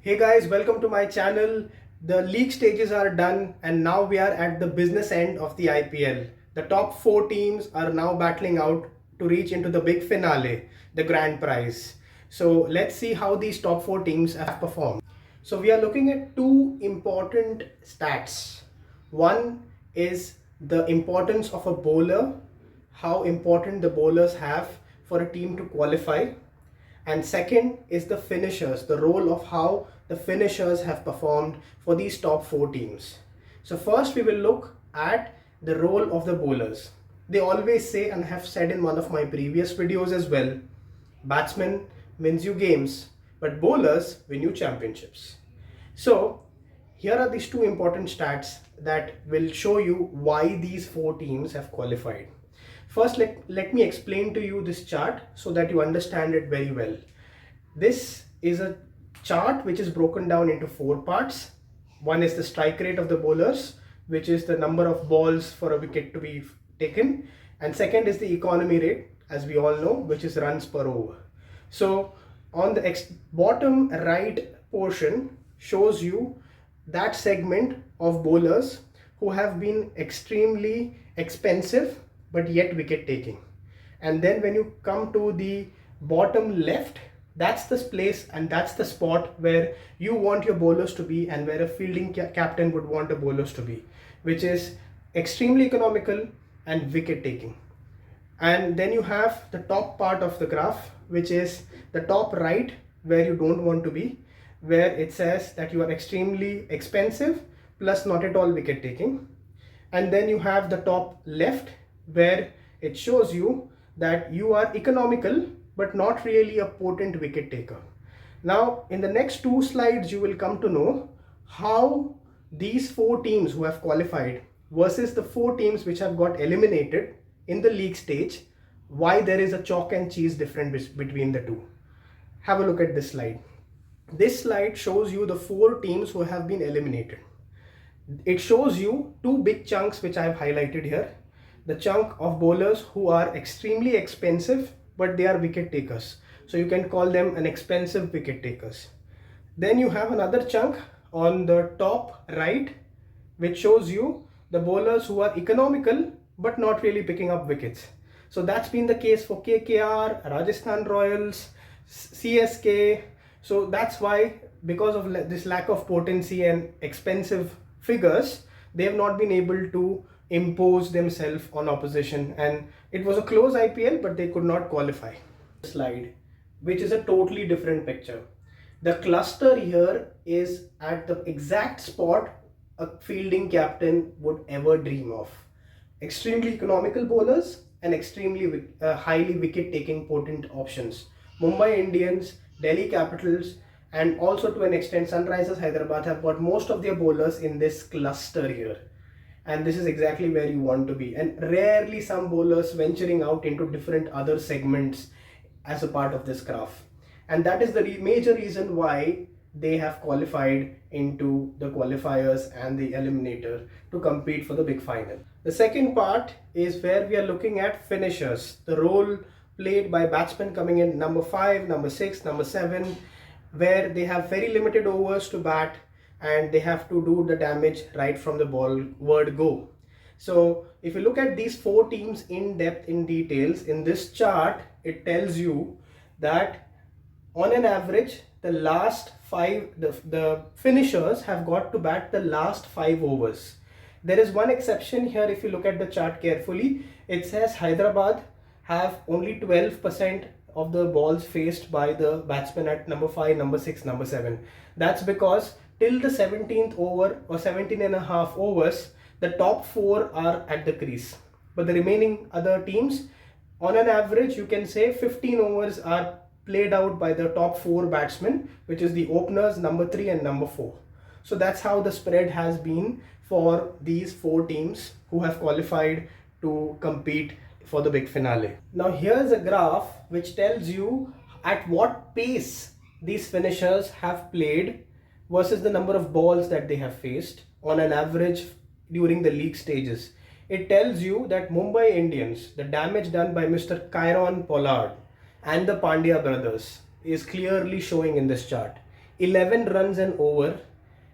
Hey guys, welcome to my channel. The league stages are done and now we are at the business end of the IPL. The top four teams are now battling out to reach into the big finale, the grand prize. So let's see how these top four teams have performed. So we are looking at two important stats. One is the importance of a bowler, how important the bowlers have for a team to qualify, and second is the finishers, the role of how the finishers have performed for these top four teams. So first we will look at the role of the bowlers. They always say, and have said in one of my previous videos as well, batsmen wins you games, but bowlers win you championships. So here are these two important stats that will show you why these four teams have qualified. First, let me explain to you this chart so that you understand it very well. This is a chart which is broken down into four parts. One is the strike rate of the bowlers, which is the number of balls for a wicket to be taken. And second is the economy rate, as we all know, which is runs per over. So on the bottom right portion shows you that segment of bowlers who have been extremely expensive but yet wicket taking. And then when you come to the bottom left, that's the place and that's the spot where you want your bowlers to be and where a fielding captain would want the bowlers to be, which is extremely economical and wicket taking. And then you have the top part of the graph, which is the top right, where you don't want to be, where it says that you are extremely expensive plus not at all wicket taking. And then you have the top left, where it shows you that you are economical but not really a potent wicket taker. Now in the next two slides you will come to know how these four teams who have qualified versus the four teams which have got eliminated in the league stage, why there is a chalk and cheese difference between the two. Have a look at this slide. This slide shows you the four teams who have been eliminated. It shows you two big chunks which I have highlighted here. The chunk of bowlers who are extremely expensive but they are wicket takers. So you can call them an expensive wicket takers. Then you have another chunk on the top right which shows you the bowlers who are economical but not really picking up wickets. So that's been the case for KKR, Rajasthan Royals, CSK. So that's why, because of this lack of potency and expensive figures, they have not been able to impose themselves on opposition, and it was a close IPL but they could not qualify. Slide, which is a totally different picture. The cluster here is at the exact spot a fielding captain would ever dream of. Extremely economical bowlers and extremely highly wicket taking potent options. Mumbai Indians, Delhi Capitals, and also to an extent Sunrisers Hyderabad have got most of their bowlers in this cluster here. And this is exactly where you want to be. And rarely some bowlers venturing out into different other segments as a part of this graph. And that is the major reason why they have qualified into the qualifiers and the eliminator to compete for the big final. The second part is where we are looking at finishers, the role played by batsmen coming in number 5, number 6, number 7, where they have very limited overs to bat and they have to do the damage right from the ball word go. So if you look at these four teams in depth, in details, in this chart, it tells you that on an average, the last five, the finishers have got to bat the last 5 overs. There is one exception here. If you look at the chart carefully, it says Hyderabad have only 12% of the balls faced by the batsmen at number 5, number 6, number 7. That's because till the 17th over or 17 and a half overs, the top 4 are at the crease. But the remaining other teams, on an average, you can say 15 overs are played out by the top 4 batsmen, which is the openers, number 3 and number 4. So that's how the spread has been for these 4 teams who have qualified to compete for the big finale. Now here's a graph which tells you at what pace these finishers have played versus the number of balls that they have faced on an average during the league stages. It tells you that Mumbai Indians, the damage done by Mr. Kieron Pollard and the Pandya brothers is clearly showing in this chart. 11 runs and over,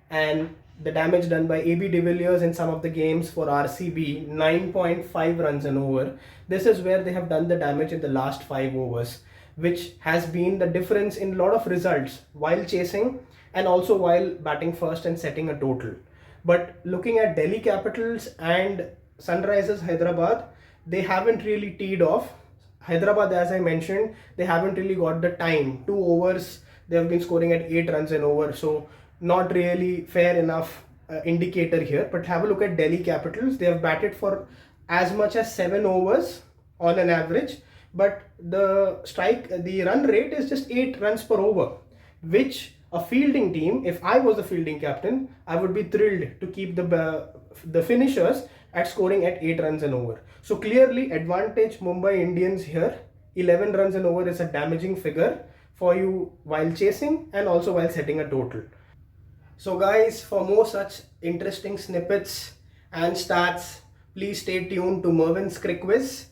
and the damage done by AB de Villiers in some of the games for RCB, 9.5 runs and over. This is where they have done the damage in the last 5 overs, which has been the difference in a lot of results while chasing and also while batting first and setting a total. But looking at Delhi Capitals and Sunrisers Hyderabad, they haven't really teed off. Hyderabad, as I mentioned, they haven't really got the time. 2 overs, they have been scoring at 8 runs and over. So not really fair enough indicator here. But have a look at Delhi Capitals. They have batted for as much as 7 overs on an average, but the run rate is just 8 runs per over, which a fielding team, if I was the fielding captain, I would be thrilled to keep the finishers at scoring at 8 runs and over. So clearly advantage Mumbai Indians here. 11 runs and over is a damaging figure for you while chasing and also while setting a total. So guys, for more such interesting snippets and stats, please stay tuned to Mervin's Crick Quiz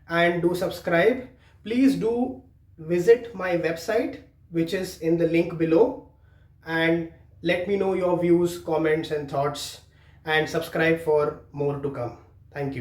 and do subscribe. Please do visit my website, which is in the link below, and let me know your views, comments and thoughts, and subscribe for more to come. Thank you.